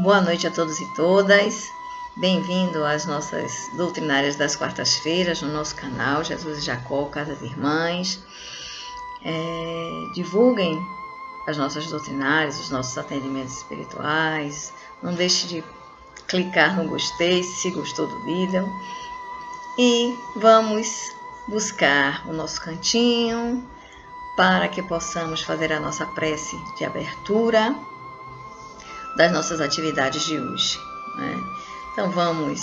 Boa noite a todos e todas. Bem-vindo às nossas doutrinárias das quartas-feiras no nosso canal Jesus e Jacó, Casas Irmãs. Divulguem as nossas doutrinárias, os nossos atendimentos espirituais. Não deixe de clicar no gostei se gostou do vídeo. E vamos buscar o nosso cantinho para que possamos fazer a nossa prece de abertura das nossas atividades de hoje, né? Então vamos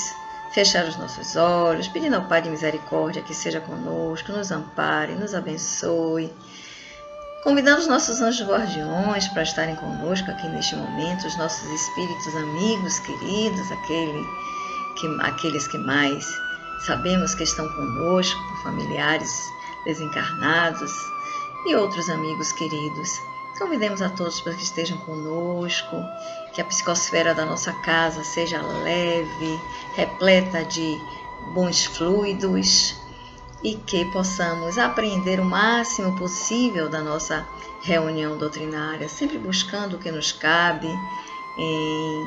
fechar os nossos olhos, pedindo ao Pai de Misericórdia que seja conosco, nos ampare, nos abençoe, convidando os nossos anjos guardiões para estarem conosco aqui neste momento, os nossos espíritos amigos, queridos, aqueles que mais sabemos que estão conosco, familiares desencarnados e outros amigos queridos. Convidemos a todos para que estejam conosco, que a psicosfera da nossa casa seja leve, repleta de bons fluidos e que possamos aprender o máximo possível da nossa reunião doutrinária, sempre buscando o que nos cabe em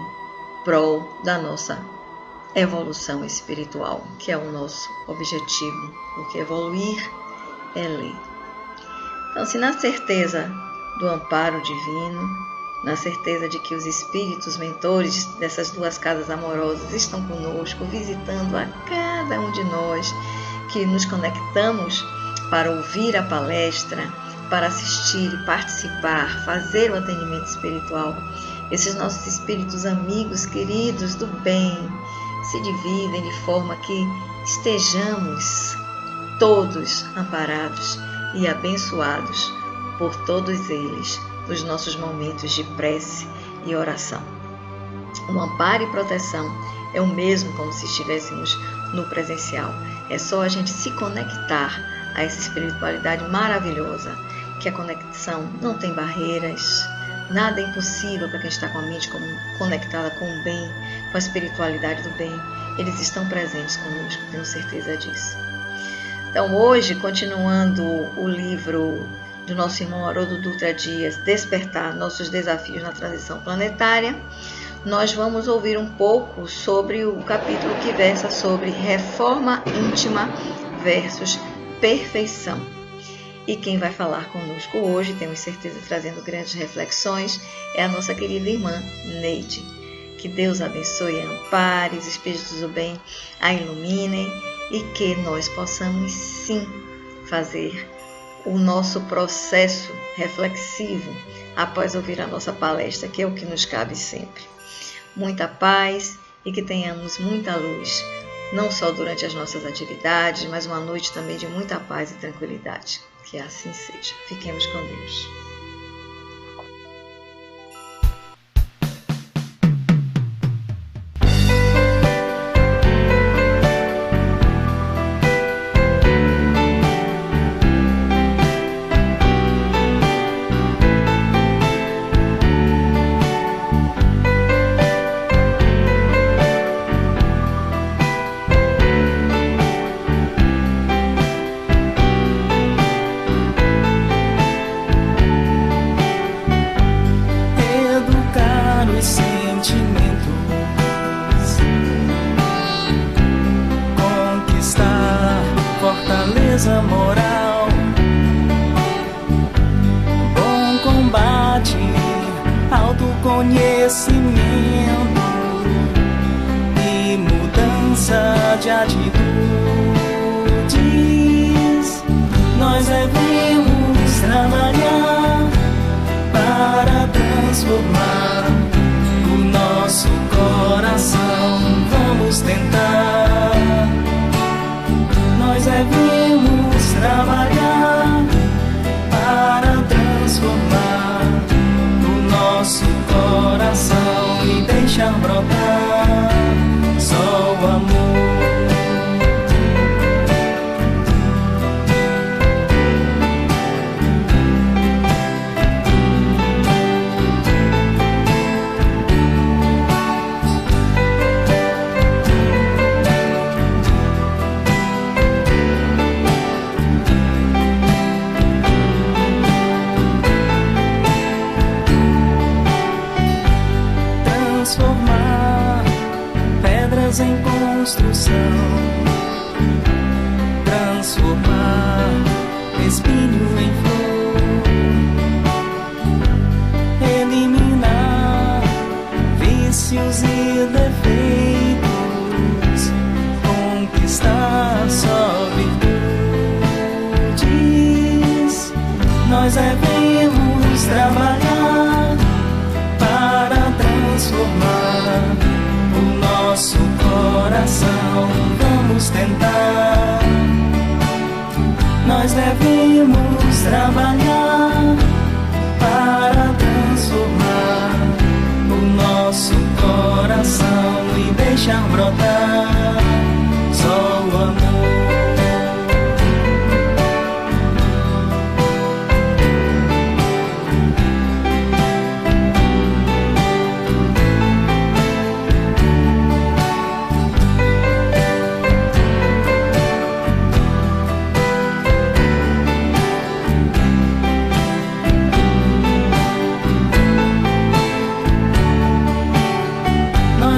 prol da nossa evolução espiritual, que é o nosso objetivo, porque evoluir é lei. Então, se na certeza do amparo divino, na certeza de que os espíritos mentores dessas duas casas amorosas estão conosco, visitando a cada um de nós que nos conectamos para ouvir a palestra, para assistir e participar, fazer o atendimento espiritual. Esses nossos espíritos amigos, queridos do bem, se dividem de forma que estejamos todos amparados e abençoados por todos eles, nos nossos momentos de prece e oração. O amparo e proteção é o mesmo como se estivéssemos no presencial. É só a gente se conectar a essa espiritualidade maravilhosa, que a conexão não tem barreiras, nada é impossível para quem está com a mente conectada com o bem, com a espiritualidade do bem. Eles estão presentes conosco, tenho certeza disso. Então hoje, continuando o livro do nosso irmão Haroldo Dutra Dias, Despertar Nossos Desafios na Transição Planetária, nós vamos ouvir um pouco sobre o capítulo que versa sobre reforma íntima versus perfeição. E quem vai falar conosco hoje, temos certeza, trazendo grandes reflexões, é a nossa querida irmã Neide. Que Deus abençoe e ampare, os espíritos do bem a iluminem e que nós possamos sim fazer o nosso processo reflexivo após ouvir a nossa palestra, que é o que nos cabe sempre. Muita paz e que tenhamos muita luz, não só durante as nossas atividades, mas uma noite também de muita paz e tranquilidade. Que assim seja. Fiquemos com Deus. Moral, bom combate, autoconhecimento e mudança de atitudes. Nós devemos trabalhar para transformar o nosso coração. Vamos tentar. Nós devemos trabalhar para transformar o nosso coração e deixar brotar só o amor. Transformar construção, transformar espinho em flor, eliminar vícios e defeitos, conquistar só virtudes. Nós devemos trabalhar para transformar o nosso coração. Vamos tentar. Nós devemos trabalhar para transformar o nosso coração e deixar brotar só o amor.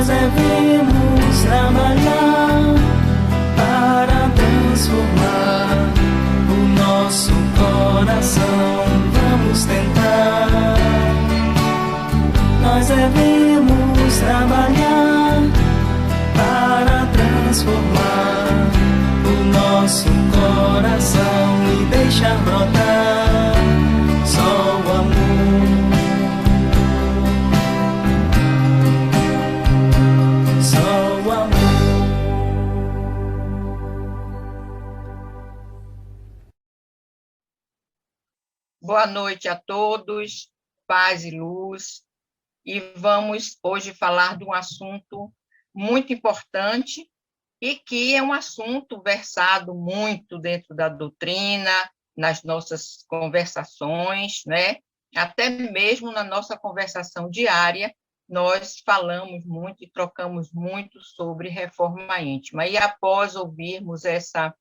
Devemos trabalhar para transformar o nosso coração. Vamos tentar. Nós devemos trabalhar para transformar o nosso coração e deixar brotar só o amor. Boa noite a todos, paz e luz. E vamos hoje falar de um assunto muito importante e que é um assunto versado muito dentro da doutrina, nas nossas conversações, né? Até mesmo na nossa conversação diária, nós falamos muito e trocamos muito sobre reforma íntima. E após ouvirmos essa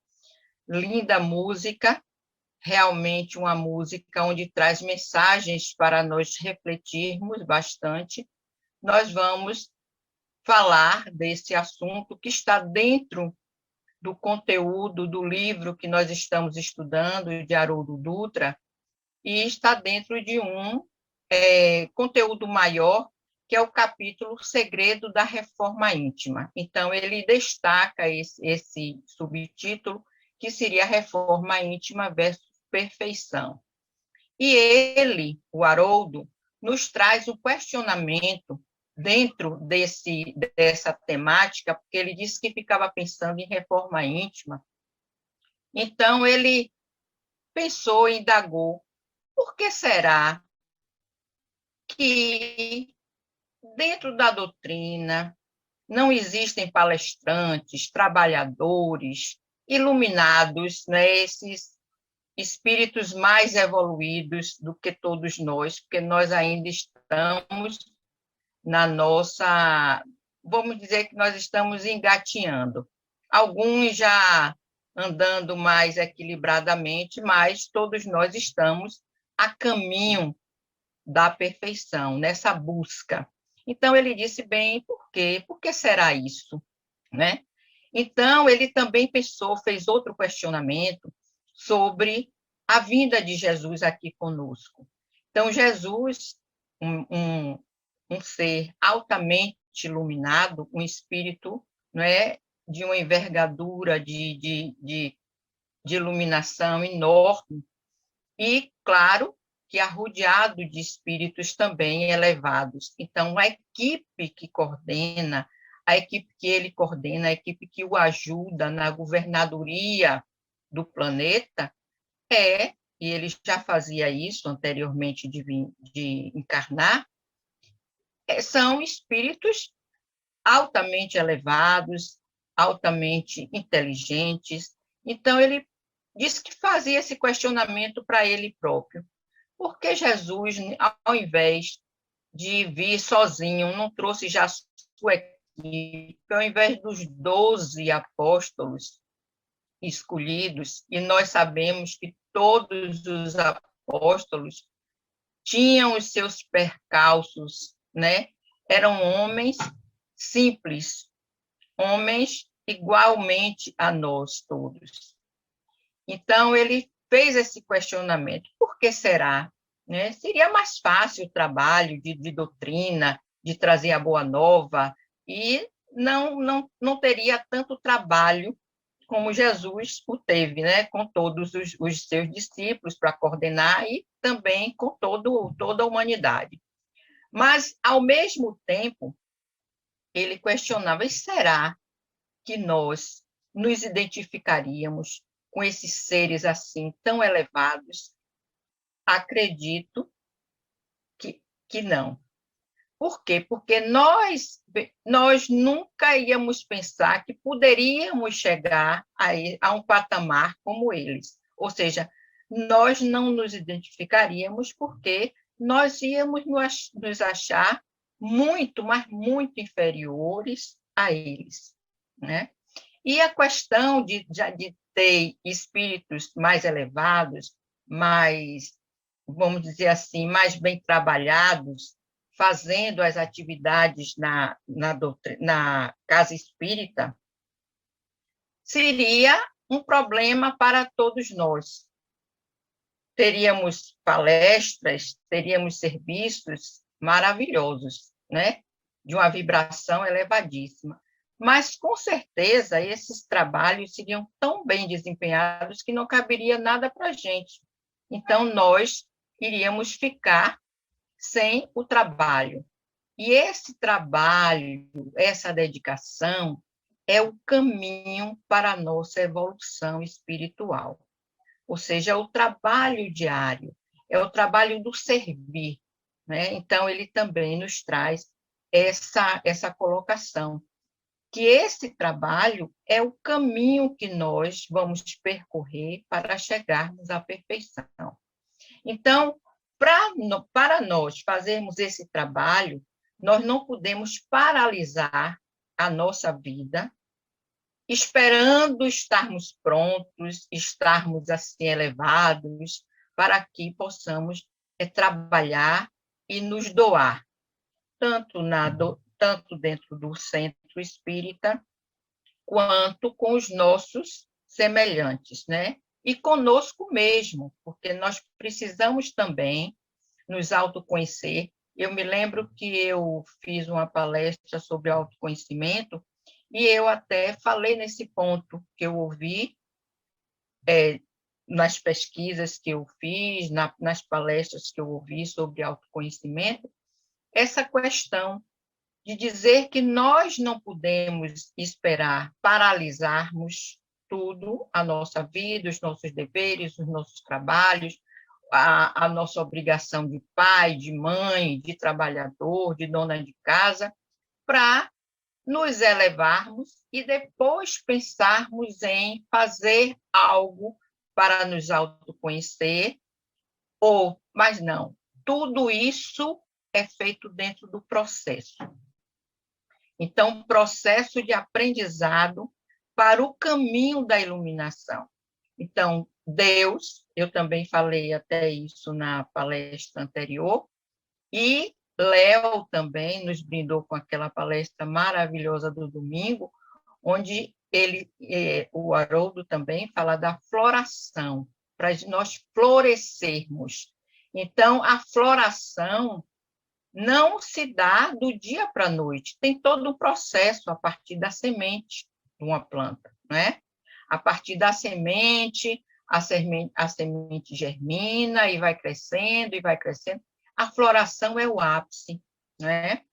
linda música, realmente uma música onde traz mensagens para nós refletirmos bastante, nós vamos falar desse assunto que está dentro do conteúdo do livro que nós estamos estudando, de Haroldo Dutra, e está dentro de um conteúdo maior, que é o capítulo Segredo da Reforma Íntima. Então, ele destaca esse subtítulo, que seria Reforma Íntima versus Perfeição. E ele, o Haroldo, nos traz um questionamento dentro dessa temática, porque ele disse que ficava pensando em reforma íntima. Então, ele pensou e indagou, por que será que dentro da doutrina não existem palestrantes, trabalhadores, iluminados, né, esses espíritos mais evoluídos do que todos nós, porque nós ainda estamos na nossa, vamos dizer que nós estamos engatinhando. Alguns já andando mais equilibradamente, mas todos nós estamos a caminho da perfeição, nessa busca. Então, ele disse bem, por quê? Por que será isso? Né? Então, ele também pensou, fez outro questionamento sobre a vinda de Jesus aqui conosco. Então, Jesus, um ser altamente iluminado, um espírito, não é, de uma envergadura de iluminação enorme, e, claro, que arrodeado de espíritos também elevados. Então, a equipe que coordena, a equipe que ele coordena, a equipe que o ajuda na governadoria do planeta, e ele já fazia isso anteriormente de encarnar, são espíritos altamente elevados, altamente inteligentes. Então, ele disse que fazia esse questionamento para ele próprio. Por que Jesus, ao invés de vir sozinho, não trouxe já sua equipe, ao invés dos 12 apóstolos escolhidos, e nós sabemos que todos os apóstolos tinham os seus percalços, né? Eram homens simples, homens igualmente a nós todos. Então, ele fez esse questionamento: por que será? Né? Seria mais fácil o trabalho de doutrina, de trazer a boa nova, e não teria tanto trabalho como Jesus o teve, né? Com todos os seus discípulos para coordenar e também com toda a humanidade. Mas, ao mesmo tempo, ele questionava: e será que nós nos identificaríamos com esses seres assim tão elevados? Acredito que não. Por quê? Porque nós nunca íamos pensar que poderíamos chegar a um patamar como eles. Ou seja, nós não nos identificaríamos porque nós íamos nos achar muito, mas muito inferiores a eles, né? E a questão de ter espíritos mais elevados, mais, vamos dizer assim, mais bem trabalhados, fazendo as atividades na casa espírita, seria um problema para todos nós. Teríamos palestras, teríamos serviços maravilhosos, né? De uma vibração elevadíssima. Mas, com certeza, esses trabalhos seriam tão bem desempenhados que não caberia nada para a gente. Então, nós iríamos ficar sem o trabalho. E esse trabalho, essa dedicação, é o caminho para a nossa evolução espiritual. Ou seja, é o trabalho diário, é o trabalho do servir, né? Então, ele também nos traz essa colocação, que esse trabalho é o caminho que nós vamos percorrer para chegarmos à perfeição. Então, para nós fazermos esse trabalho, nós não podemos paralisar a nossa vida, esperando estarmos prontos, estarmos assim elevados, para que possamos trabalhar e nos doar, tanto dentro do centro espírita, quanto com os nossos semelhantes, né? E conosco mesmo, porque nós precisamos também nos autoconhecer. Eu me lembro que eu fiz uma palestra sobre autoconhecimento e eu até falei nesse ponto que eu ouvi nas pesquisas que eu fiz, nas palestras que eu ouvi sobre autoconhecimento, essa questão de dizer que nós não podemos esperar paralisarmos tudo, a nossa vida, os nossos deveres, os nossos trabalhos, a nossa obrigação de pai, de mãe, de trabalhador, de dona de casa, para nos elevarmos e depois pensarmos em fazer algo para nos autoconhecer, mas não, tudo isso é feito dentro do processo. Então, processo de aprendizado para o caminho da iluminação. Então, Deus, eu também falei até isso na palestra anterior, e Léo também nos brindou com aquela palestra maravilhosa do domingo, onde o Haroldo também fala da floração, para nós florescermos. Então, a floração não se dá do dia para a noite, tem todo um processo a partir da semente de uma planta, né? A partir da semente, a semente germina e vai crescendo, e vai crescendo. A floração é o ápice, né?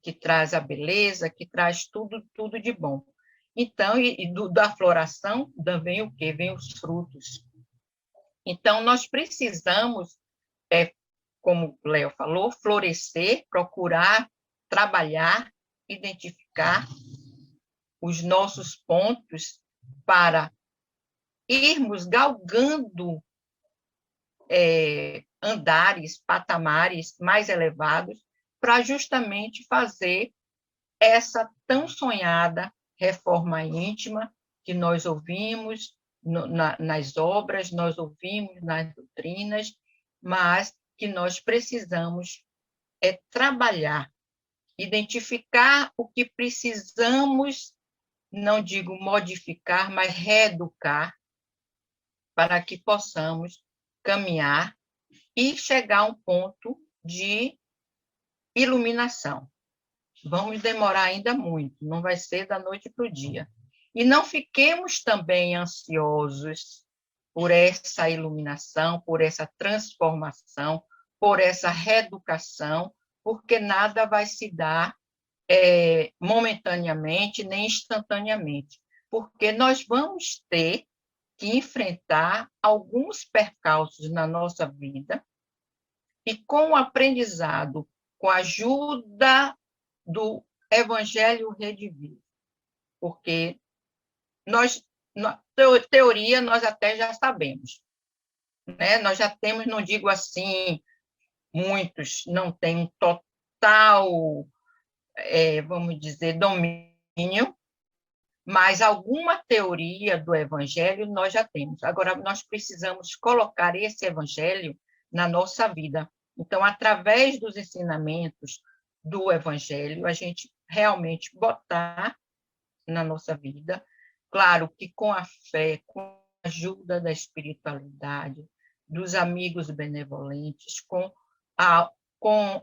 Que traz a beleza, que traz tudo de bom. Então, da floração vem o quê? Vem os frutos. Então, nós precisamos, como o Léo falou, florescer, procurar trabalhar, identificar os nossos pontos para irmos galgando andares, patamares mais elevados, para justamente fazer essa tão sonhada reforma íntima que nós ouvimos nas obras, nós ouvimos nas doutrinas, mas que nós precisamos trabalhar, identificar o que precisamos não digo modificar, mas reeducar, para que possamos caminhar e chegar a um ponto de iluminação. Vamos demorar ainda muito, não vai ser da noite para o dia. E não fiquemos também ansiosos por essa iluminação, por essa transformação, por essa reeducação, porque nada vai se dar momentaneamente nem instantaneamente, porque nós vamos ter que enfrentar alguns percalços na nossa vida e com o aprendizado, com a ajuda do Evangelho Redivivo, porque teoria nós até já sabemos, né? Nós já temos, não digo assim, muitos não têm um total, vamos dizer, domínio, mas alguma teoria do Evangelho nós já temos. Agora, nós precisamos colocar esse Evangelho na nossa vida. Então, através dos ensinamentos do Evangelho, a gente realmente botar na nossa vida, claro que com a fé, com a ajuda da espiritualidade, dos amigos benevolentes, com a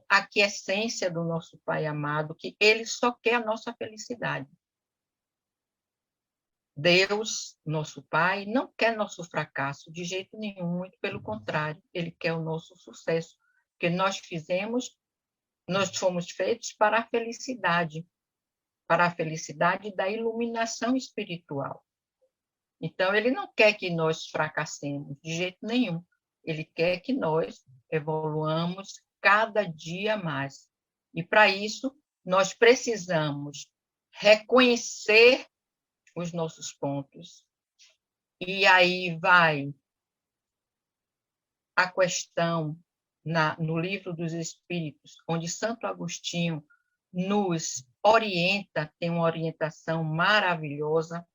aquiescência do nosso Pai amado, que Ele só quer a nossa felicidade. Deus, nosso Pai, não quer nosso fracasso de jeito nenhum, muito pelo contrário, Ele quer o nosso sucesso, porque nós fomos feitos para a felicidade da iluminação espiritual. Então, Ele não quer que nós fracassemos de jeito nenhum, Ele quer que nós evoluamos cada dia mais. E, para isso, nós precisamos reconhecer os nossos pontos. E aí vai a questão no Livro dos Espíritos, onde Santo Agostinho nos orienta, tem uma orientação maravilhosa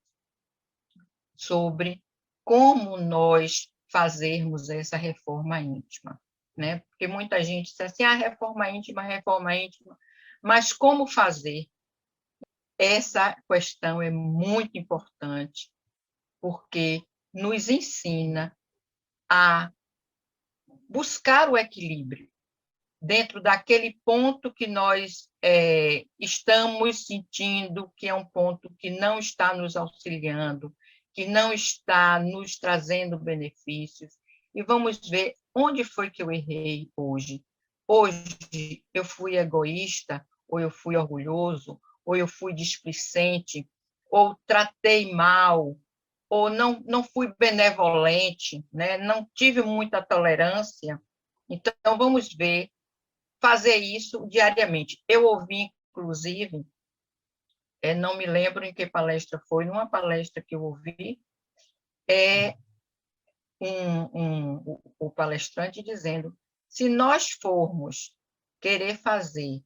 sobre como nós fazermos essa reforma íntima, né? Porque muita gente diz assim, reforma íntima, mas como fazer? Essa questão é muito importante, porque nos ensina a buscar o equilíbrio dentro daquele ponto que nós estamos sentindo que é um ponto que não está nos auxiliando, que não está nos trazendo benefícios. E vamos ver onde foi que eu errei hoje. Hoje eu fui egoísta, ou eu fui orgulhoso, ou eu fui displicente, ou tratei mal, ou não fui benevolente, né? Não tive muita tolerância. Então, vamos ver, fazer isso diariamente. Eu ouvi, inclusive, não me lembro em que palestra foi, numa palestra que eu ouvi, o palestrante dizendo, se nós formos querer fazer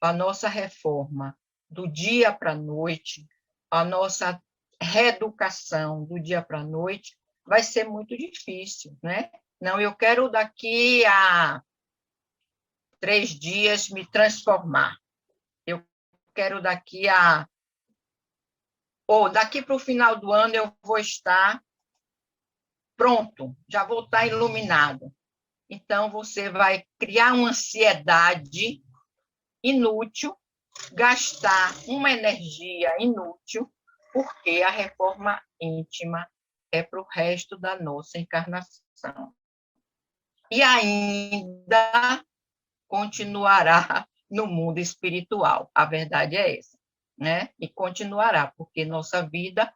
a nossa reforma do dia para a noite, a nossa reeducação do dia para a noite, vai ser muito difícil, né? Não, eu quero daqui a 3 dias me transformar. Eu quero daqui para o final do ano eu vou estar pronto, já vou estar iluminado. Então, você vai criar uma ansiedade inútil, gastar uma energia inútil, porque a reforma íntima é para o resto da nossa encarnação. E ainda continuará no mundo espiritual. A verdade é essa, né? E continuará, porque nossa vida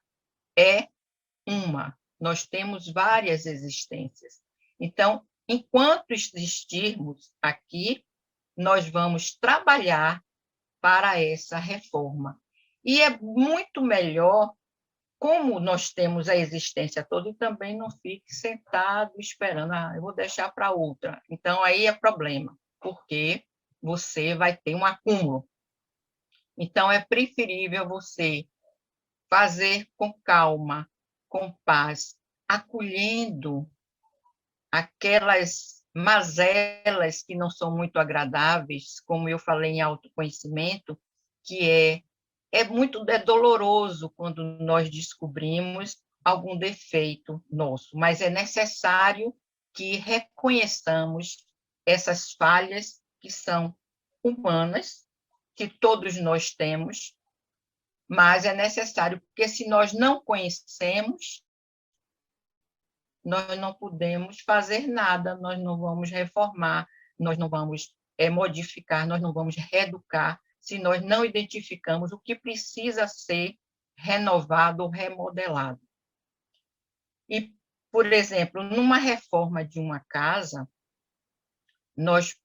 é uma. Nós temos várias existências. Então, enquanto existirmos aqui, nós vamos trabalhar para essa reforma. E é muito melhor, como nós temos a existência toda, e também não fique sentado esperando, eu vou deixar para outra. Então, aí é problema, porque você vai ter um acúmulo. Então, é preferível você fazer com calma, com paz, acolhendo aquelas mazelas que não são muito agradáveis, como eu falei em autoconhecimento, que é é doloroso quando nós descobrimos algum defeito nosso, mas é necessário que reconheçamos essas falhas que são humanas, que todos nós temos, mas é necessário, porque se nós não conhecemos, nós não podemos fazer nada, nós não vamos reformar, nós não vamos modificar, nós não vamos reeducar, se nós não identificamos o que precisa ser renovado ou remodelado. E, por exemplo, numa reforma de uma casa, nós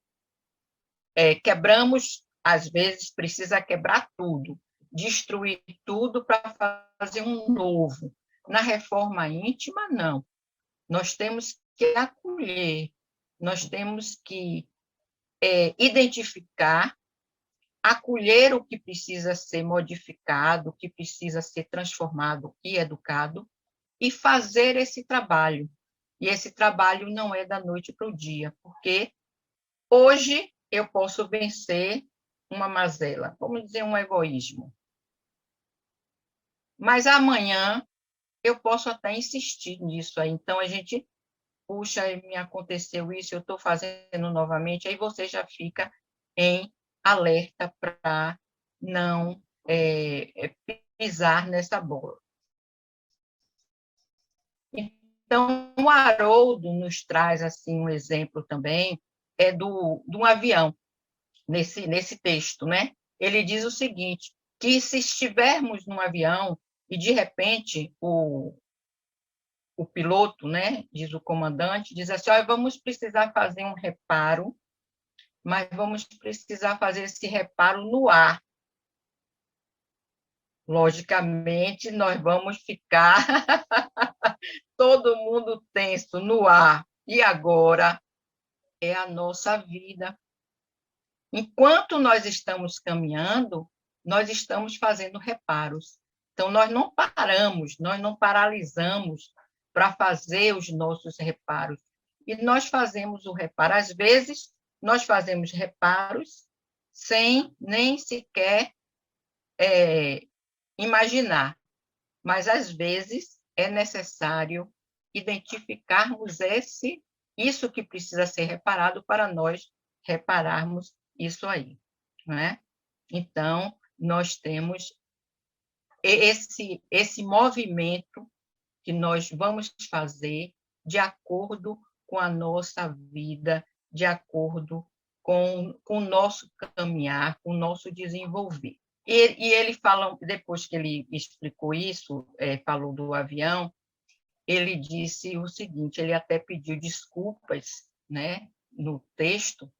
quebramos, às vezes precisa quebrar tudo, destruir tudo para fazer um novo. Na reforma íntima, não. Nós temos que acolher, nós temos que identificar, acolher o que precisa ser modificado, o que precisa ser transformado e educado, e fazer esse trabalho. E esse trabalho não é da noite para o dia, porque hoje eu posso vencer uma mazela, vamos dizer, um egoísmo. Mas amanhã eu posso até insistir nisso aí. Então, a gente, puxa, me aconteceu isso, eu estou fazendo novamente, aí você já fica em alerta para não pisar nessa bola. Então, o Haroldo nos traz assim um exemplo também de um avião, nesse texto, né? Ele diz o seguinte, que se estivermos num avião e, de repente, o piloto, né, diz o comandante, diz assim, vamos precisar fazer um reparo, mas vamos precisar fazer esse reparo no ar. Logicamente, nós vamos ficar todo mundo tenso no ar. E agora é a nossa vida. Enquanto nós estamos caminhando, nós estamos fazendo reparos. Então, nós não paramos, nós não paralisamos para fazer os nossos reparos. E nós fazemos o reparo. Às vezes, nós fazemos reparos sem nem sequer imaginar. Mas, às vezes, é necessário identificarmos isso que precisa ser reparado para nós repararmos isso aí, não é? Então, nós temos esse movimento que nós vamos fazer de acordo com a nossa vida, de acordo com o nosso caminhar, com o nosso desenvolver. E ele fala, depois que ele explicou isso, falou do avião, ele disse o seguinte, ele até pediu desculpas, né, no texto,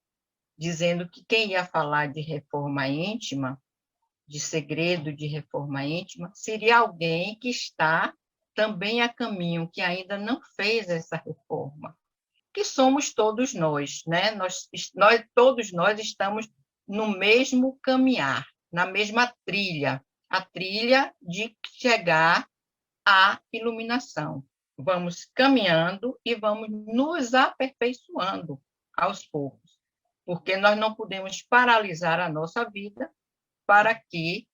dizendo que quem ia falar de reforma íntima, de segredo de reforma íntima, seria alguém que está também a caminho, que ainda não fez essa reforma, que somos todos nós, né? Todos nós estamos no mesmo caminhar, na mesma trilha, a trilha de chegar à iluminação. Vamos caminhando e vamos nos aperfeiçoando aos poucos, porque nós não podemos paralisar a nossa vida para que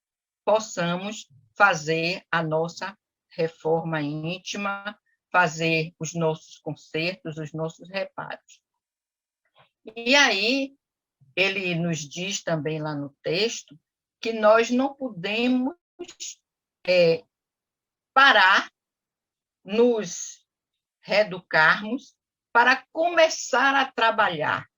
possamos fazer a nossa reforma íntima, fazer os nossos consertos, os nossos reparos. E aí, ele nos diz também lá no texto que nós não podemos parar, nos reeducarmos para começar a trabalhar,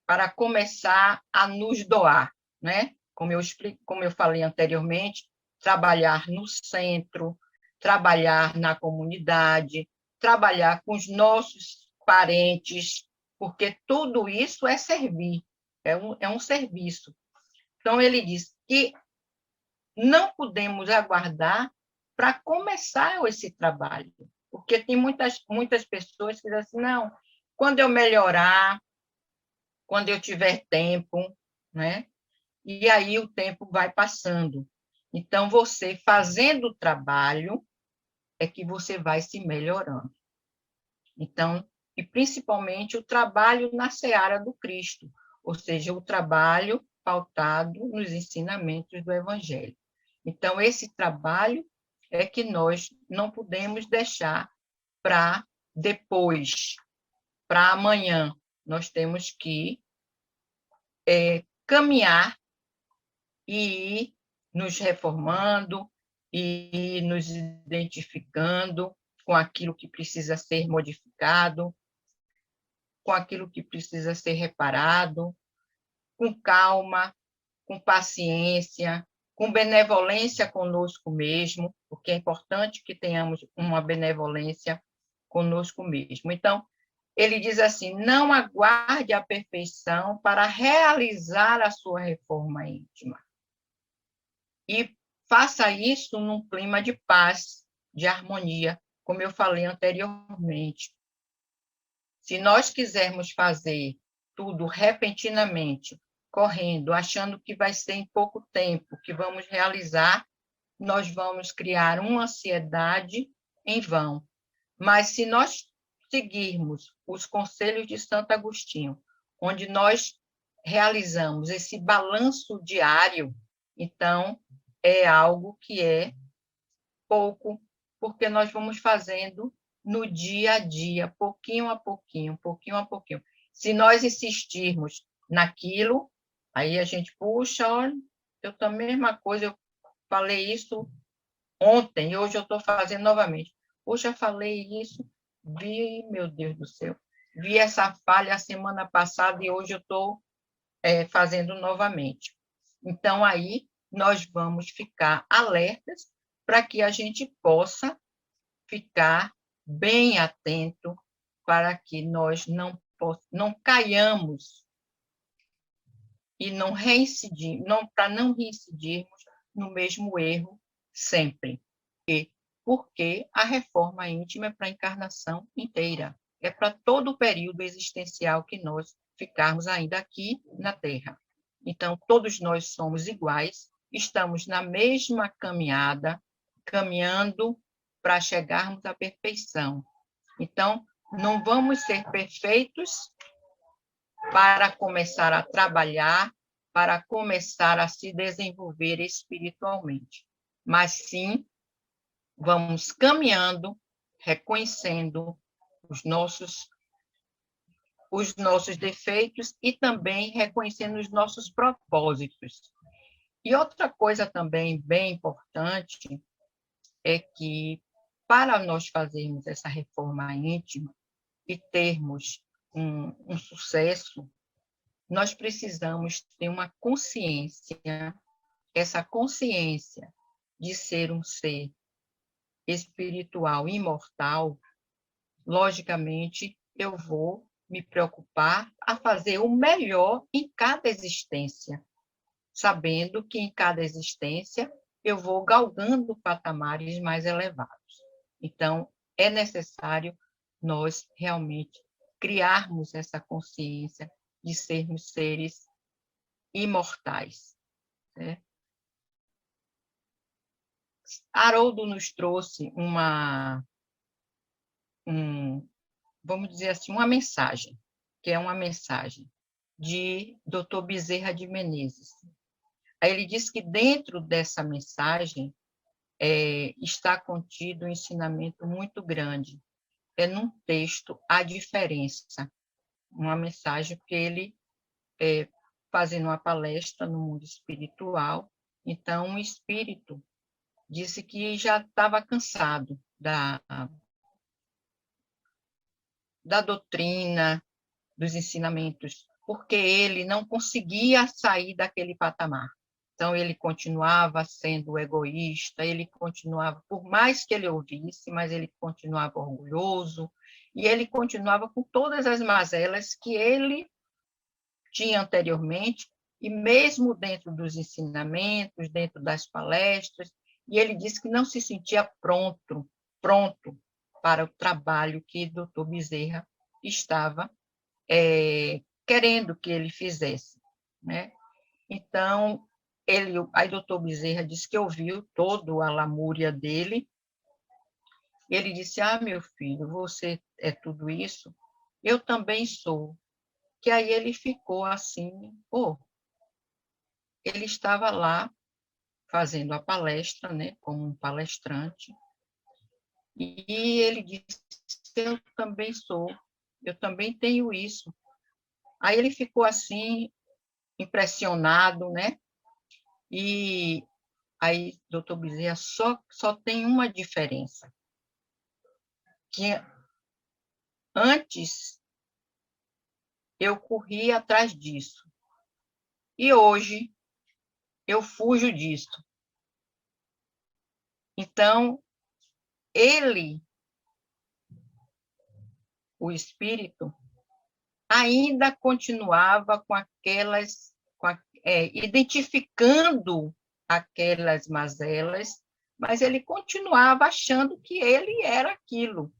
para começar a nos doar, né? Como eu falei anteriormente, trabalhar no centro, trabalhar na comunidade, trabalhar com os nossos parentes, porque tudo isso é servir, é um serviço. Então, ele diz que não podemos aguardar para começar esse trabalho, porque tem muitas pessoas que dizem assim, não, quando eu melhorar, quando eu tiver tempo, né? E aí o tempo vai passando. Então, você fazendo o trabalho é que você vai se melhorando. Então, e principalmente o trabalho na seara do Cristo, ou seja, o trabalho pautado nos ensinamentos do Evangelho. Então, esse trabalho é que nós não podemos deixar para depois, para amanhã. Nós temos que caminhar e ir nos reformando e ir nos identificando com aquilo que precisa ser modificado, com aquilo que precisa ser reparado, com calma, com paciência, com benevolência conosco mesmo, porque é importante que tenhamos uma benevolência conosco mesmo. Então, ele diz assim: não aguarde a perfeição para realizar a sua reforma íntima. E faça isso num clima de paz, de harmonia, como eu falei anteriormente. Se nós quisermos fazer tudo repentinamente, correndo, achando que vai ser em pouco tempo que vamos realizar, nós vamos criar uma ansiedade em vão. Mas se nós seguirmos os conselhos de Santo Agostinho, onde nós realizamos esse balanço diário, então é algo que é pouco, porque nós vamos fazendo no dia a dia, pouquinho a pouquinho, pouquinho a pouquinho. Se nós insistirmos naquilo, aí a gente, puxa, olha, eu tô a mesma coisa, eu falei isso ontem, hoje eu estou fazendo novamente. Puxa, falei isso, vi, meu Deus do céu, vi essa falha a semana passada e hoje eu estou fazendo novamente. Então, aí nós vamos ficar alertas para que a gente possa ficar bem atento para que nós não caiamos e não reincidir, para não reincidirmos no mesmo erro sempre. Porque a reforma íntima é para a encarnação inteira, é para todo o período existencial que nós ficarmos ainda aqui na Terra. Então, todos nós somos iguais, estamos na mesma caminhada, caminhando para chegarmos à perfeição. Então, não vamos ser perfeitos para começar a trabalhar, para começar a se desenvolver espiritualmente, mas sim vamos caminhando, reconhecendo os nossos defeitos e também reconhecendo os nossos propósitos. E outra coisa também bem importante é que, para nós fazermos essa reforma íntima e termos um sucesso, nós precisamos ter uma consciência, essa consciência de ser um ser espiritual imortal. Logicamente, eu vou me preocupar a fazer o melhor em cada existência, sabendo que em cada existência eu vou galgando patamares mais elevados. Então, é necessário nós realmente criarmos essa consciência de sermos seres imortais, né? Haroldo nos trouxe vamos dizer assim, uma mensagem, que é uma mensagem de Dr. Bezerra de Menezes. Aí ele diz que dentro dessa mensagem está contido um ensinamento muito grande. É num texto A Diferença, uma mensagem que ele, fazendo uma palestra no mundo espiritual, então um espírito disse que já estava cansado da doutrina, dos ensinamentos, porque ele não conseguia sair daquele patamar. Então, ele continuava sendo egoísta, ele continuava, por mais que ele ouvisse, mas ele continuava orgulhoso, e ele continuava com todas as mazelas que ele tinha anteriormente, e mesmo dentro dos ensinamentos, dentro das palestras, e ele disse que não se sentia pronto para o trabalho que o Dr. Bezerra estava querendo que ele fizesse, né? Então, aí o Dr. Bezerra disse que ouviu toda a lamúria dele, e ele disse: meu filho, você é tudo isso? Eu também sou. Que aí ele ficou assim, ele estava lá fazendo a palestra, né, como um palestrante, e ele disse: eu também sou, eu também tenho isso. Aí ele ficou assim, impressionado, né? E aí, doutor Bezerra, só tem uma diferença, que antes eu corria atrás disso, e hoje eu fujo disso. Então, ele, o espírito, ainda continuava com aquelas, identificando aquelas mazelas, mas ele continuava achando que ele era aquilo.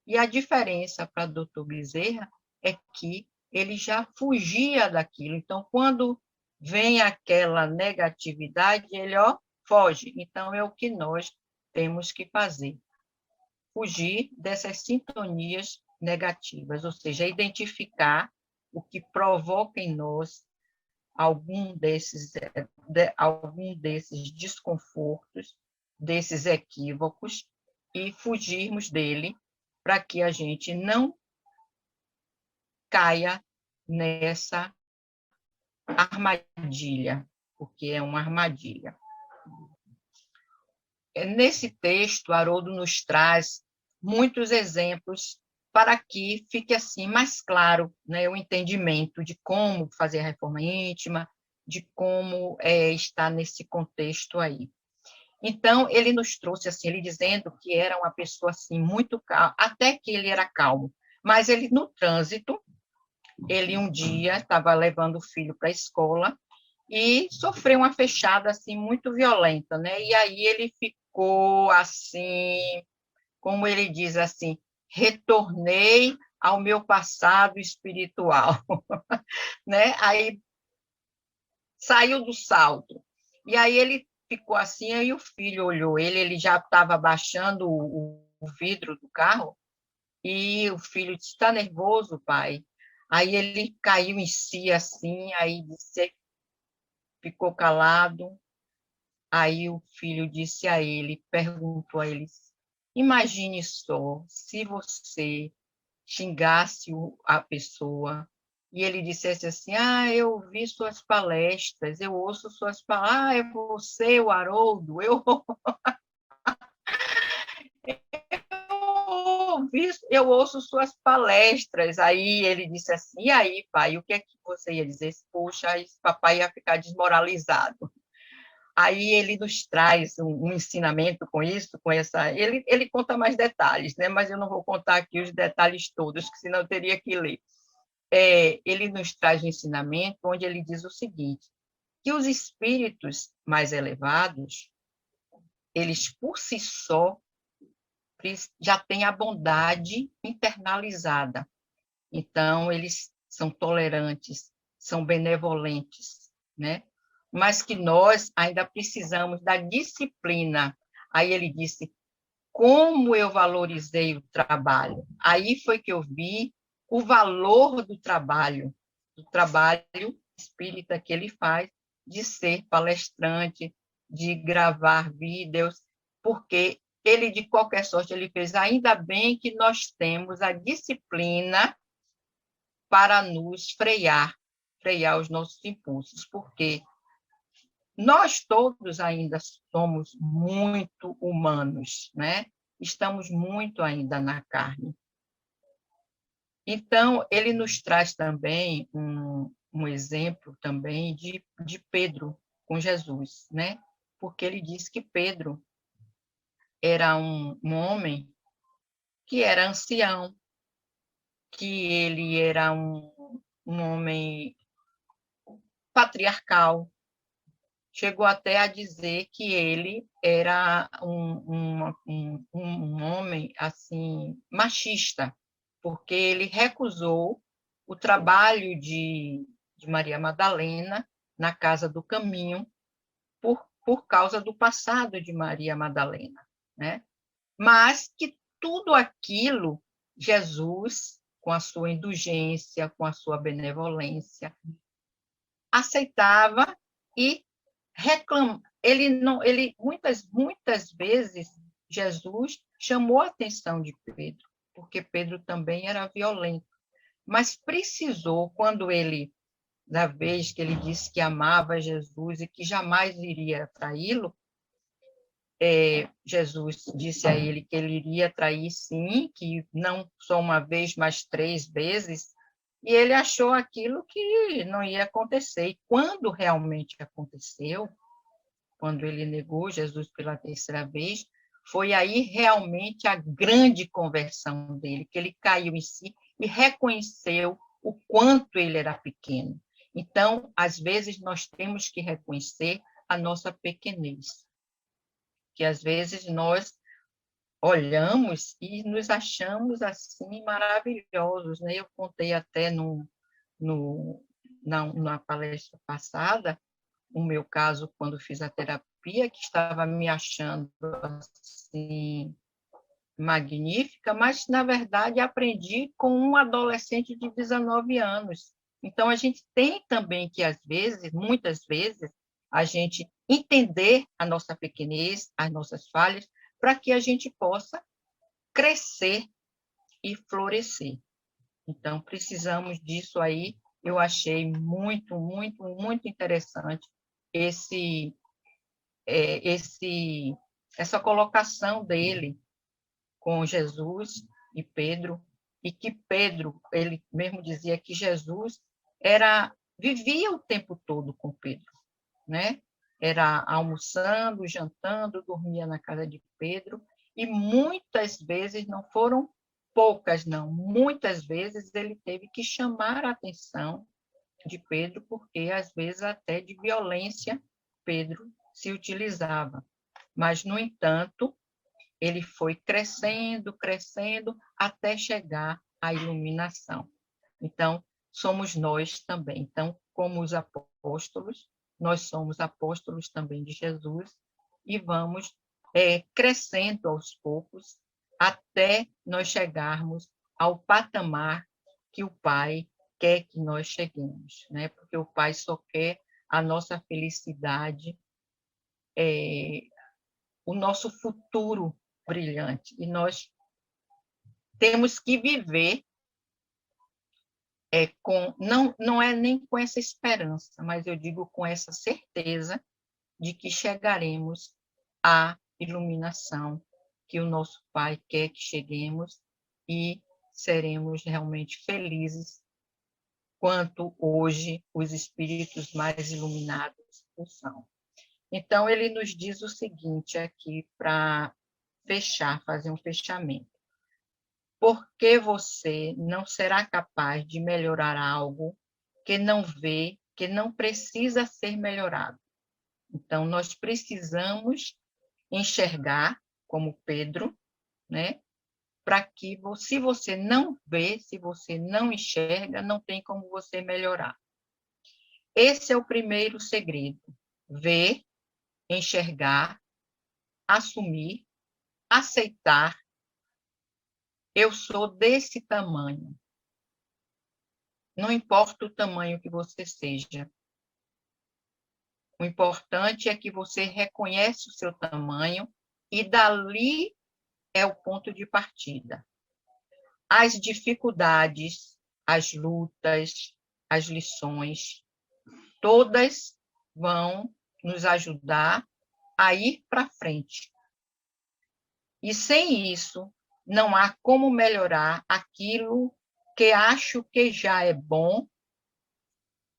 E a diferença para o doutor Bezerra é que ele já fugia daquilo. Então, quando vem aquela negatividade, ele foge. Então, é o que nós temos que fazer. Fugir dessas sintonias negativas, ou seja, identificar o que provoca em nós algum desses desconfortos, desses equívocos, e fugirmos dele para que a gente não caia nessa armadilha, porque é uma armadilha. Nesse texto, Haroldo nos traz muitos exemplos para que fique assim mais claro, né, o entendimento de como fazer a reforma íntima, de como estar nesse contexto aí. Então, ele nos trouxe assim, ele dizendo que era uma pessoa assim muito calma, até que ele era calmo, mas ele no trânsito, ele um dia estava levando o filho para a escola e sofreu uma fechada assim muito violenta, né? E aí ele ficou assim, como ele diz assim, retornei ao meu passado espiritual, né? Aí saiu do salto. E aí ele ficou assim, aí o filho olhou ele já estava baixando o vidro do carro, e o filho disse: está nervoso, pai? Aí ele caiu em si assim, aí disse, ficou calado. Aí o filho disse a ele, perguntou a ele: imagine só, se você xingasse a pessoa e ele dissesse assim: eu vi suas palestras, eu ouço suas palestras, é você, o Haroldo, eu ouço suas palestras. Aí ele disse assim: e aí, pai, o que é que você ia dizer? Poxa, esse papai ia ficar desmoralizado. Aí ele nos traz um ensinamento com isso, com essa. Ele conta mais detalhes, né? Mas eu não vou contar aqui os detalhes todos, que senão eu teria que ler. Ele nos traz um ensinamento onde ele diz o seguinte: que os espíritos mais elevados, eles por si só já têm a bondade internalizada. Então, eles são tolerantes, são benevolentes, né? Mas que nós ainda precisamos da disciplina. Aí ele disse: como eu valorizei o trabalho. Aí foi que eu vi o valor do trabalho espírita que ele faz, de ser palestrante, de gravar vídeos, porque ele, de qualquer sorte, ele fez. Ainda bem que nós temos a disciplina para nos frear os nossos impulsos, porque nós todos ainda somos muito humanos, né? Estamos muito ainda na carne. Então, ele nos traz também um exemplo também de Pedro com Jesus, né? Porque ele diz que Pedro era um homem que era ancião, que ele era um homem patriarcal. Chegou até a dizer que ele era um homem assim machista, porque ele recusou o trabalho de Maria Madalena na Casa do Caminho por causa do passado de Maria Madalena, né? Mas que tudo aquilo, Jesus, com a sua indulgência, com a sua benevolência, aceitava e ele muitas vezes Jesus chamou a atenção de Pedro, porque Pedro também era violento, mas precisou, quando ele, da vez que ele disse que amava Jesus e que jamais iria traí-lo, Jesus disse a ele que ele iria trair sim, que não só uma vez, mas 3 vezes, e ele achou aquilo que não ia acontecer. E quando realmente aconteceu, quando ele negou Jesus pela 3ª vez, foi aí realmente a grande conversão dele, que ele caiu em si e reconheceu o quanto ele era pequeno. Então, às vezes, nós temos que reconhecer a nossa pequenez, que às vezes nós olhamos e nos achamos assim maravilhosos, né? Eu contei até na palestra passada o meu caso quando fiz a terapia, que estava me achando assim magnífica, mas na verdade aprendi com um adolescente de 19 anos. Então a gente tem também que às vezes, muitas vezes, a gente entender a nossa pequenez, as nossas falhas, para que a gente possa crescer e florescer. Então, precisamos disso aí. Eu achei muito, muito, muito interessante essa colocação dele com Jesus e Pedro, e que Pedro, ele mesmo dizia que Jesus vivia o tempo todo com Pedro, né? Era almoçando, jantando, dormia na casa de Pedro, e muitas vezes, não foram poucas, não, muitas vezes ele teve que chamar a atenção de Pedro, porque às vezes até de violência Pedro se utilizava. Mas, no entanto, ele foi crescendo, crescendo, até chegar à iluminação. Então, somos nós também. Então, como os apóstolos, nós somos apóstolos também de Jesus e vamos crescendo aos poucos até nós chegarmos ao patamar que o Pai quer que nós cheguemos, né? Porque o Pai só quer a nossa felicidade, o nosso futuro brilhante. E nós temos que viver não é nem com essa esperança, mas eu digo com essa certeza de que chegaremos à iluminação que o nosso Pai quer que cheguemos e seremos realmente felizes quanto hoje os espíritos mais iluminados o são. Então, ele nos diz o seguinte aqui, para fechar, fazer um fechamento. Porque você não será capaz de melhorar algo que não vê, que não precisa ser melhorado. Então, nós precisamos enxergar, como Pedro, né? Para que, se você não vê, se você não enxerga, não tem como você melhorar. Esse é o primeiro segredo. Ver, enxergar, assumir, aceitar. Eu sou desse tamanho. Não importa o tamanho que você seja. O importante é que você reconhece o seu tamanho e dali é o ponto de partida. As dificuldades, as lutas, as lições, todas vão nos ajudar a ir para frente. E sem isso, não há como melhorar aquilo que acho que já é bom,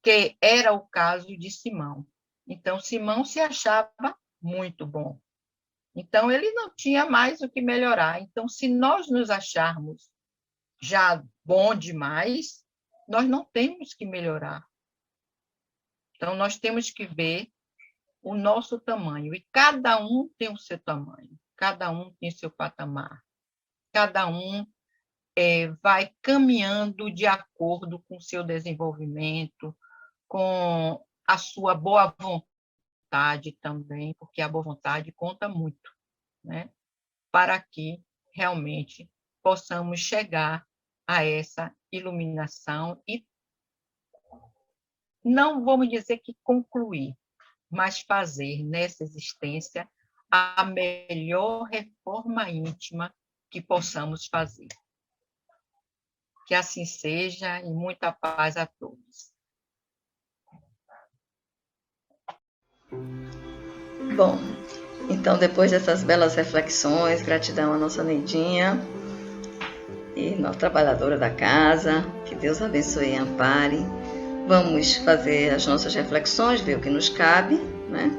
que era o caso de Simão. Então, Simão se achava muito bom. Então, ele não tinha mais o que melhorar. Então, se nós nos acharmos já bom demais, nós não temos que melhorar. Então, nós temos que ver o nosso tamanho. E cada um tem o seu tamanho, cada um tem seu patamar, cada um vai caminhando de acordo com o seu desenvolvimento, com a sua boa vontade também, porque a boa vontade conta muito, né? Para que realmente possamos chegar a essa iluminação e não vamos dizer que concluir, mas fazer nessa existência a melhor reforma íntima que possamos fazer. Que assim seja e muita paz a todos. Bom, então depois dessas belas reflexões, gratidão à nossa Neidinha e nossa trabalhadora da casa, que Deus abençoe e ampare. Vamos fazer as nossas reflexões, ver o que nos cabe, né?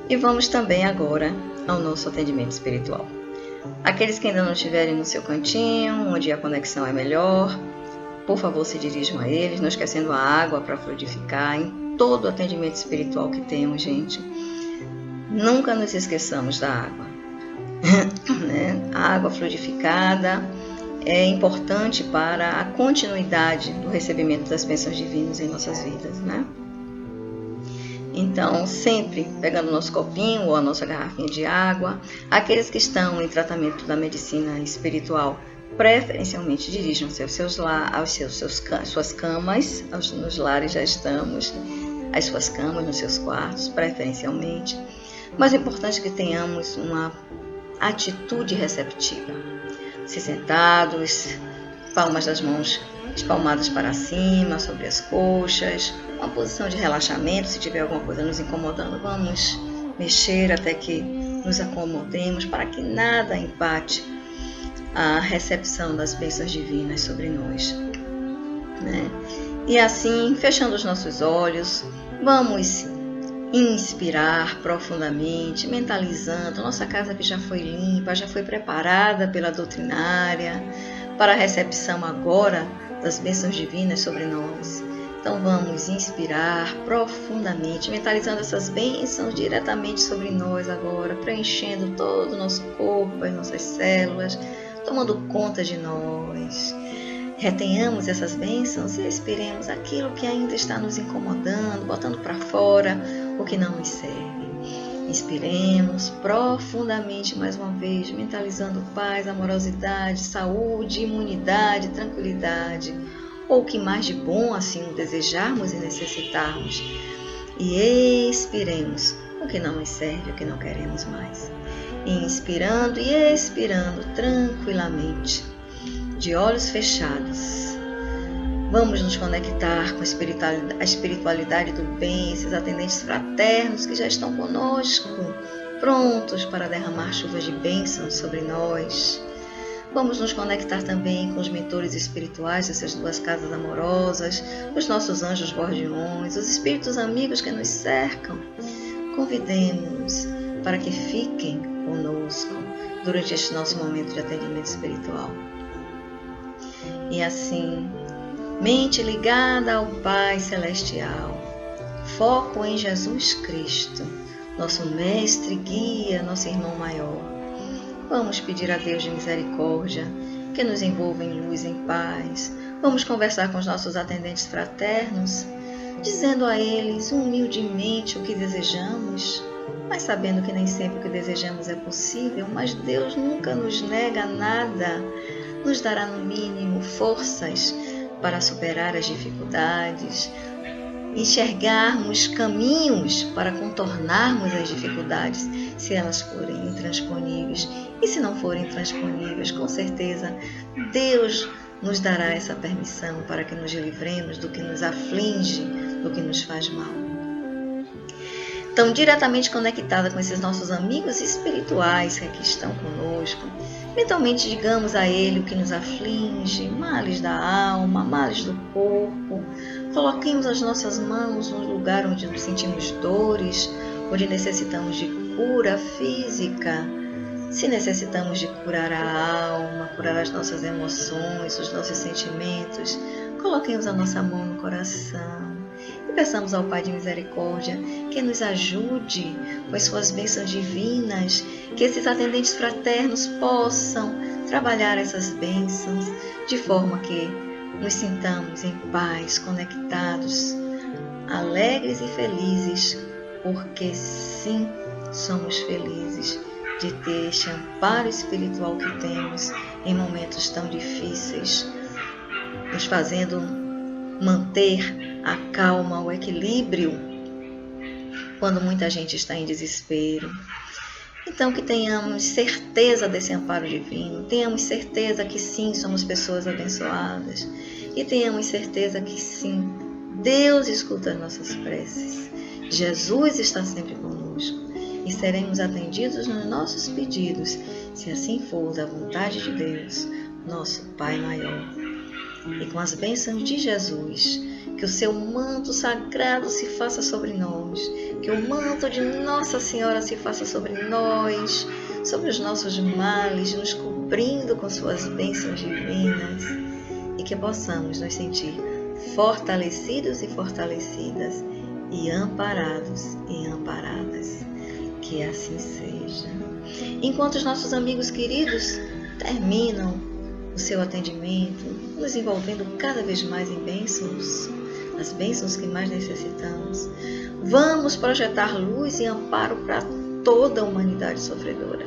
E vamos também agora ao nosso atendimento espiritual. Aqueles que ainda não estiverem no seu cantinho, onde a conexão é melhor, por favor se dirijam a eles, não esquecendo a água para fluidificar em todo o atendimento espiritual que tenham, gente. Nunca nos esqueçamos da água. A água fluidificada é importante para a continuidade do recebimento das bênçãos divinas em nossas vidas, né? Então, sempre pegando o nosso copinho ou a nossa garrafinha de água, aqueles que estão em tratamento da medicina espiritual, preferencialmente dirijam-se aos suas camas, nos lares já estamos, às suas camas, nos seus quartos, preferencialmente. Mas é importante que tenhamos uma atitude receptiva. Se sentados, palmas das mãos espalmadas para cima, sobre as coxas, uma posição de relaxamento. Se tiver alguma coisa nos incomodando, vamos mexer até que nos acomodemos, para que nada empate a recepção das bênçãos divinas sobre nós, né? E assim, fechando os nossos olhos, vamos inspirar profundamente, mentalizando nossa casa que já foi limpa, já foi preparada pela doutrinária para a recepção agora das bênçãos divinas sobre nós. Então vamos inspirar profundamente, mentalizando essas bênçãos diretamente sobre nós agora, preenchendo todo o nosso corpo, as nossas células, tomando conta de nós. Retenhamos essas bênçãos e expiremos aquilo que ainda está nos incomodando, botando para fora o que não nos serve. Inspiremos profundamente mais uma vez, mentalizando paz, amorosidade, saúde, imunidade, tranquilidade, ou o que mais de bom assim desejarmos e necessitarmos. E expiremos o que não nos serve, o que não queremos mais. Inspirando e expirando tranquilamente, de olhos fechados. Vamos nos conectar com a espiritualidade do bem, esses atendentes fraternos que já estão conosco, prontos para derramar chuvas de bênçãos sobre nós. Vamos nos conectar também com os mentores espirituais dessas duas casas amorosas, os nossos anjos guardiões, os espíritos amigos que nos cercam. Convidemos-nos para que fiquem conosco durante este nosso momento de atendimento espiritual. E assim, mente ligada ao Pai Celestial, foco em Jesus Cristo, nosso mestre, guia, nosso irmão maior. Vamos pedir a Deus de misericórdia que nos envolva em luz, em paz. Vamos conversar com os nossos atendentes fraternos, dizendo a eles humildemente o que desejamos, mas sabendo que nem sempre o que desejamos é possível, mas Deus nunca nos nega nada. Nos dará no mínimo forças para superar as dificuldades, enxergarmos caminhos para contornarmos as dificuldades, se elas forem intransponíveis. E se não forem intransponíveis, com certeza Deus nos dará essa permissão para que nos livremos do que nos aflige, do que nos faz mal. Então, diretamente conectada com esses nossos amigos espirituais que aqui estão conosco, mentalmente digamos a Ele o que nos aflige, males da alma, males do corpo. Coloquemos as nossas mãos no lugar onde nos sentimos dores, onde necessitamos de cura física. Se necessitamos de curar a alma, curar as nossas emoções, os nossos sentimentos, coloquemos a nossa mão no coração. E peçamos ao Pai de Misericórdia que nos ajude com as suas bênçãos divinas, que esses atendentes fraternos possam trabalhar essas bênçãos de forma que nos sintamos em paz, conectados, alegres e felizes, porque sim, somos felizes de ter este amparo espiritual que temos em momentos tão difíceis, nos fazendo manter a calma, o equilíbrio quando muita gente está em desespero. Então, que tenhamos certeza desse amparo divino, tenhamos certeza que sim, somos pessoas abençoadas, e tenhamos certeza que sim, Deus escuta as nossas preces, Jesus está sempre conosco, e seremos atendidos nos nossos pedidos, se assim for da vontade de Deus, nosso Pai maior. E com as bênçãos de Jesus, que o seu manto sagrado se faça sobre nós, que o manto de Nossa Senhora se faça sobre nós, sobre os nossos males, nos cobrindo com suas bênçãos divinas, e que possamos nos sentir fortalecidos e fortalecidas, e amparados e amparadas. Que assim seja. Enquanto os nossos amigos queridos terminam o seu atendimento, nos envolvendo cada vez mais em bênçãos, as bênçãos que mais necessitamos, vamos projetar luz e amparo para toda a humanidade sofredora.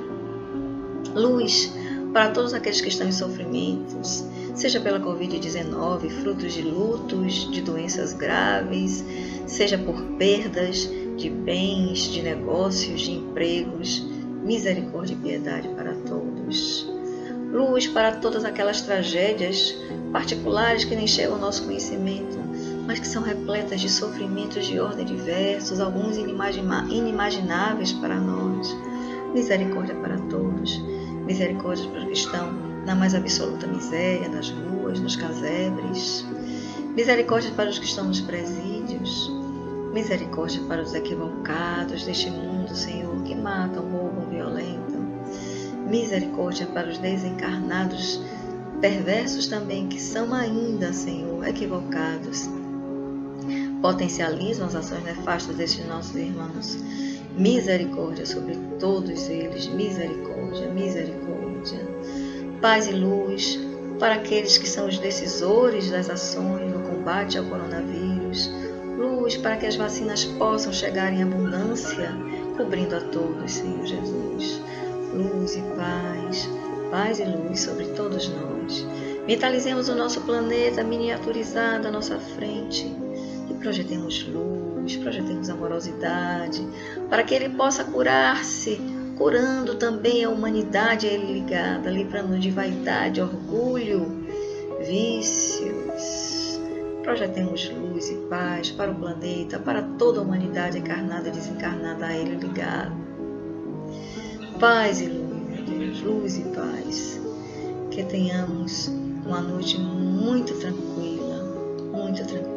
Luz para todos aqueles que estão em sofrimentos, seja pela Covid-19, frutos de lutos, de doenças graves, seja por perdas de bens, de negócios, de empregos. Misericórdia e piedade para todos. Luz para todas aquelas tragédias particulares que nem chegam ao nosso conhecimento, mas que são repletas de sofrimentos de ordem diversos, alguns inimagináveis para nós. Misericórdia para todos. Misericórdia para os que estão na mais absoluta miséria, nas ruas, nos casebres. Misericórdia para os que estão nos presídios. Misericórdia para os equivocados deste mundo, Senhor, que matam, roubam, violentam. Misericórdia para os desencarnados, perversos também, que são ainda, Senhor, equivocados. Potencializam as ações nefastas destes nossos irmãos. Misericórdia sobre todos eles, misericórdia, misericórdia. Paz e luz para aqueles que são os decisores das ações no combate ao coronavírus. Luz para que as vacinas possam chegar em abundância, cobrindo a todos, Senhor Jesus. Luz e paz e luz sobre todos nós. Vitalizemos o nosso planeta miniaturizado à nossa frente e projetemos luz, projetemos amorosidade, para que ele possa curar-se, curando também a humanidade a ele ligada, livrando de vaidade, orgulho, vícios. Projetemos luz e paz para o planeta, para toda a humanidade encarnada e desencarnada a ele ligada. Paz e luz, meu Deus, luz e paz. Que tenhamos uma noite muito tranquila, muito tranquila.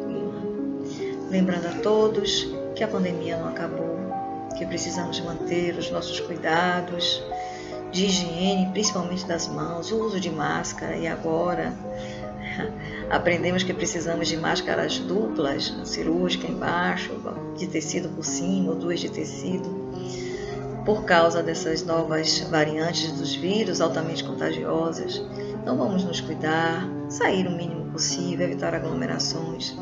Lembrando a todos que a pandemia não acabou, que precisamos manter os nossos cuidados de higiene, principalmente das mãos, o uso de máscara, e agora aprendemos que precisamos de máscaras duplas, cirúrgica embaixo, de tecido por cima, ou duas de tecido, por causa dessas novas variantes dos vírus altamente contagiosas. Então vamos nos cuidar, sair o mínimo possível, evitar aglomerações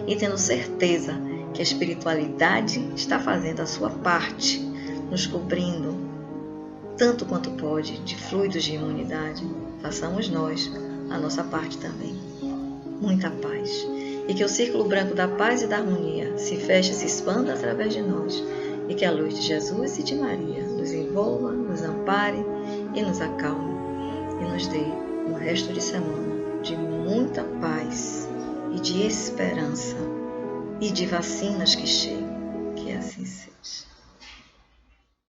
e tendo certeza que a espiritualidade está fazendo a sua parte, nos cobrindo tanto quanto pode de fluidos de imunidade. Façamos nós a nossa parte também. Muita paz. E que o círculo branco da paz e da harmonia se feche e se expanda através de nós. E que a luz de Jesus e de Maria nos envolva, nos ampare e nos acalme. E nos dê um resto de semana de muita paz e de esperança. E de vacinas que cheguem. Que assim seja.